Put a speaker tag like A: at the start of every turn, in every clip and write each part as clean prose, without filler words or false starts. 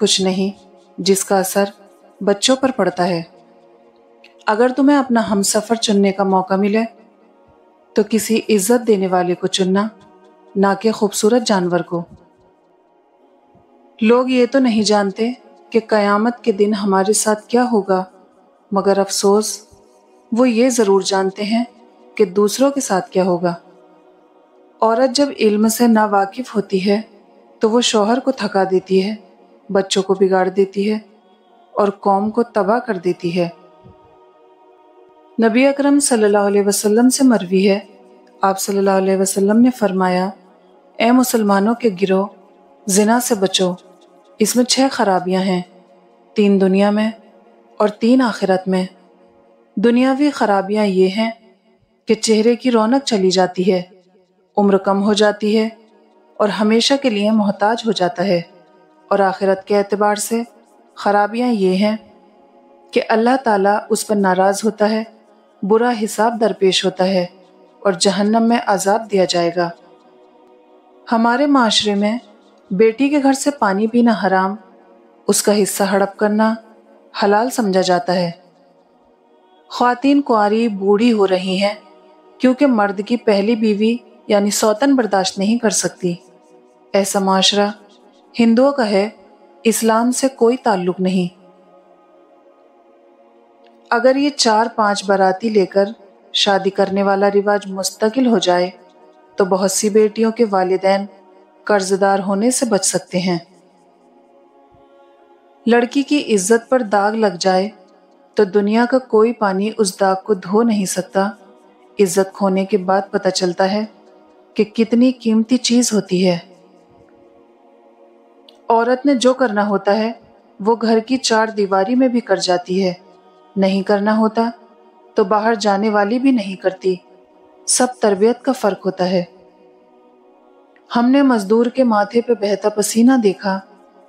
A: کچھ نہیں جس کا اثر بچوں پر پڑتا ہے۔ اگر تمہیں اپنا ہم سفر چننے کا موقع ملے تو کسی عزت دینے والے کو چننا، نہ کہ خوبصورت جانور کو۔ لوگ یہ تو نہیں جانتے کہ قیامت کے دن ہمارے ساتھ کیا ہوگا، مگر افسوس وہ یہ ضرور جانتے ہیں کہ دوسروں کے ساتھ کیا ہوگا۔ عورت جب علم سے ناواقف ہوتی ہے تو وہ شوہر کو تھکا دیتی ہے، بچوں کو بگاڑ دیتی ہے اور قوم کو تباہ کر دیتی ہے۔ نبی اکرم صلی اللہ علیہ وسلم سے مروی ہے، آپ صلی اللہ علیہ وسلم نے فرمایا، اے مسلمانوں کے گروہ، زنا سے بچو، اس میں 6 خرابیاں ہیں، 3 دنیا میں اور 3 آخرت میں۔ دنیاوی خرابیاں یہ ہیں کہ چہرے کی رونق چلی جاتی ہے، عمر کم ہو جاتی ہے اور ہمیشہ کے لیے محتاج ہو جاتا ہے، اور آخرت کے اعتبار سے خرابیاں یہ ہیں کہ اللہ تعالیٰ اس پر ناراض ہوتا ہے، برا حساب درپیش ہوتا ہے اور جہنم میں عذاب دیا جائے گا۔ ہمارے معاشرے میں بیٹی کے گھر سے پانی پینا حرام، اس کا حصہ ہڑپ کرنا حلال سمجھا جاتا ہے۔ خواتین کنواری بوڑھی ہو رہی ہیں کیونکہ مرد کی پہلی بیوی یعنی سوتن برداشت نہیں کر سکتی۔ ایسا معاشرہ ہندوؤں کا ہے، اسلام سے کوئی تعلق نہیں۔ اگر یہ 4-5 باراتی لے کر شادی کرنے والا رواج مستقل ہو جائے تو بہت سی بیٹیوں کے والدین قرض دار ہونے سے بچ سکتے ہیں۔ لڑکی کی عزت پر داغ لگ جائے تو دنیا کا کوئی پانی اس داغ کو دھو نہیں سکتا۔ عزت کھونے کے بعد پتہ چلتا ہے کہ کتنی قیمتی چیز ہوتی ہے۔ عورت نے جو کرنا ہوتا ہے وہ گھر کی 4 دیواری میں بھی کر جاتی ہے، نہیں کرنا ہوتا تو باہر جانے والی بھی نہیں کرتی۔ سب تربیت کا فرق ہوتا ہے۔ ہم نے مزدور کے ماتھے پہ بہتا پسینہ دیکھا،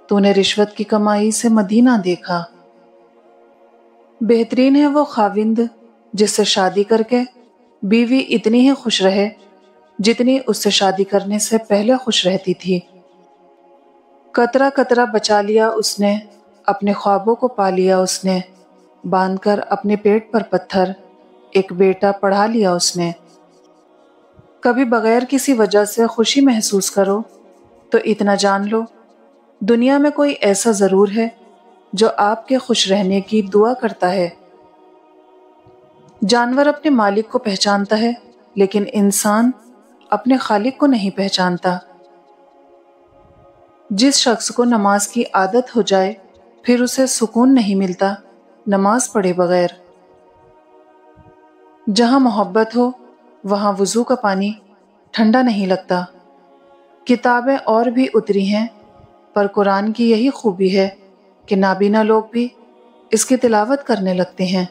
A: تو نے رشوت کی کمائی سے مدینہ دیکھا۔ بہترین ہے وہ خاوند جس سے شادی کر کے بیوی اتنی ہی خوش رہے جتنی اس سے شادی کرنے سے پہلے خوش رہتی تھی۔ قطرہ قطرہ بچا لیا اس نے، اپنے خوابوں کو پا لیا اس نے، باندھ کر اپنے پیٹ پر پتھر، ایک بیٹا پڑھا لیا اس نے۔ کبھی بغیر کسی وجہ سے خوشی محسوس کرو تو اتنا جان لو، دنیا میں کوئی ایسا ضرور ہے جو آپ کے خوش رہنے کی دعا کرتا ہے۔ جانور اپنے مالک کو پہچانتا ہے لیکن انسان اپنے خالق کو نہیں پہچانتا۔ جس شخص کو نماز کی عادت ہو جائے پھر اسے سکون نہیں ملتا نماز پڑھے بغیر۔ جہاں محبت ہو وہاں وضو کا پانی ٹھنڈا نہیں لگتا۔ کتابیں اور بھی اتری ہیں پر قرآن کی یہی خوبی ہے کہ نابینا لوگ بھی اس کی تلاوت کرنے لگتے ہیں۔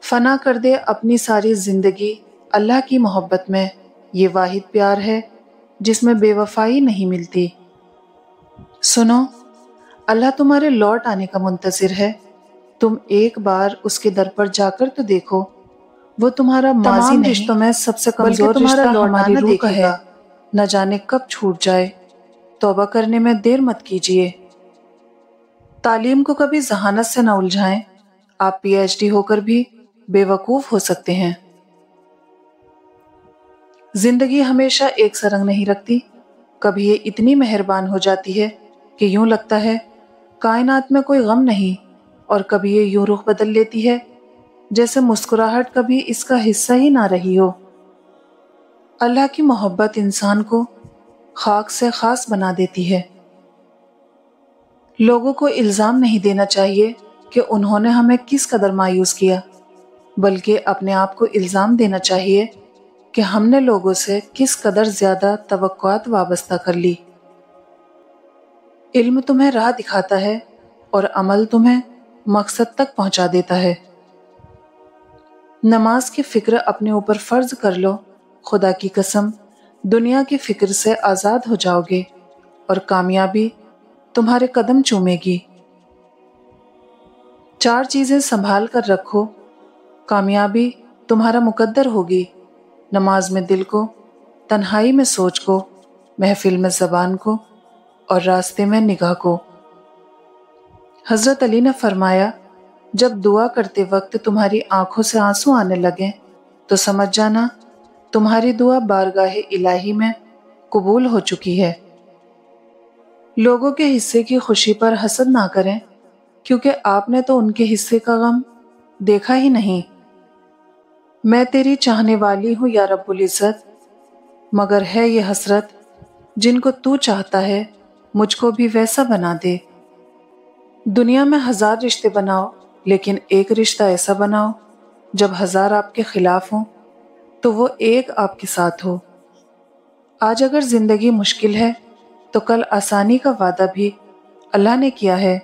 A: فنا کر دے اپنی ساری زندگی اللہ کی محبت میں، یہ واحد پیار ہے جس میں بے وفائی نہیں ملتی۔ سنو، اللہ تمہارے لوٹ آنے کا منتظر ہے، تم ایک بار اس کے در پر جا کر تو دیکھو۔ وہ تمہارا ماضی نہیں، رشتوں میں سب سے کمزور رشتہ ہماری روح کا ہے، نہ جانے کب چھوٹ جائے۔ توبہ کرنے میں دیر مت کیجیے۔ تعلیم کو کبھی ذہانت سے نہ الجھائیں، آپ پی ایچ ڈی ہو کر بھی بے وقوف ہو سکتے ہیں۔ زندگی ہمیشہ ایک سا رنگ نہیں رکھتی، کبھی یہ اتنی مہربان ہو جاتی ہے کہ یوں لگتا ہے کائنات میں کوئی غم نہیں، اور کبھی یہ یوں رخ بدل لیتی ہے جیسے مسکراہٹ کبھی اس کا حصہ ہی نہ رہی ہو۔ اللہ کی محبت انسان کو خاک سے خاص بنا دیتی ہے۔ لوگوں کو الزام نہیں دینا چاہیے کہ انہوں نے ہمیں کس قدر مایوس کیا، بلکہ اپنے آپ کو الزام دینا چاہیے کہ ہم نے لوگوں سے کس قدر زیادہ توقعات وابستہ کر لی۔ علم تمہیں راہ دکھاتا ہے اور عمل تمہیں مقصد تک پہنچا دیتا ہے۔ نماز کی فکر اپنے اوپر فرض کر لو، خدا کی قسم دنیا کی فکر سے آزاد ہو جاؤ گے اور کامیابی تمہارے قدم چومے گی۔ 4 چیزیں سنبھال کر رکھو، کامیابی تمہارا مقدر ہوگی۔ نماز میں دل کو، تنہائی میں سوچ کو، محفل میں زبان کو اور راستے میں نگاہ کو۔ حضرت علی نے فرمایا، جب دعا کرتے وقت تمہاری آنکھوں سے آنسو آنے لگیں تو سمجھ جانا تمہاری دعا بارگاہ الہی میں قبول ہو چکی ہے۔ لوگوں کے حصے کی خوشی پر حسد نہ کریں، کیونکہ آپ نے تو ان کے حصے کا غم دیکھا ہی نہیں۔ میں تیری چاہنے والی ہوں یا رب العزت، مگر ہے یہ حسرت جن کو تو چاہتا ہے مجھ کو بھی ویسا بنا دے۔ دنیا میں 1000 رشتے بناؤ، لیکن ایک رشتہ ایسا بناؤ جب 1000 آپ کے خلاف ہوں تو وہ ایک آپ کے ساتھ ہو۔ آج اگر زندگی مشکل ہے تو کل آسانی کا وعدہ بھی اللہ نے کیا ہے۔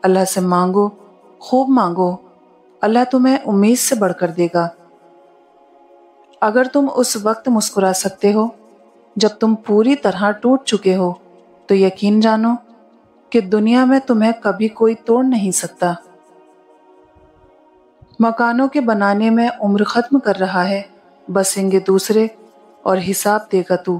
A: اللہ سے مانگو، خوب مانگو، اللہ تمہیں امید سے بڑھ کر دے گا۔ اگر تم اس وقت مسکرا سکتے ہو جب تم پوری طرح ٹوٹ چکے ہو تو یقین جانو کہ دنیا میں تمہیں کبھی کوئی توڑ نہیں سکتا۔ مکانوں کے بنانے میں عمر ختم کر رہا ہے، بسیں گے دوسرے اور حساب دے گا تو۔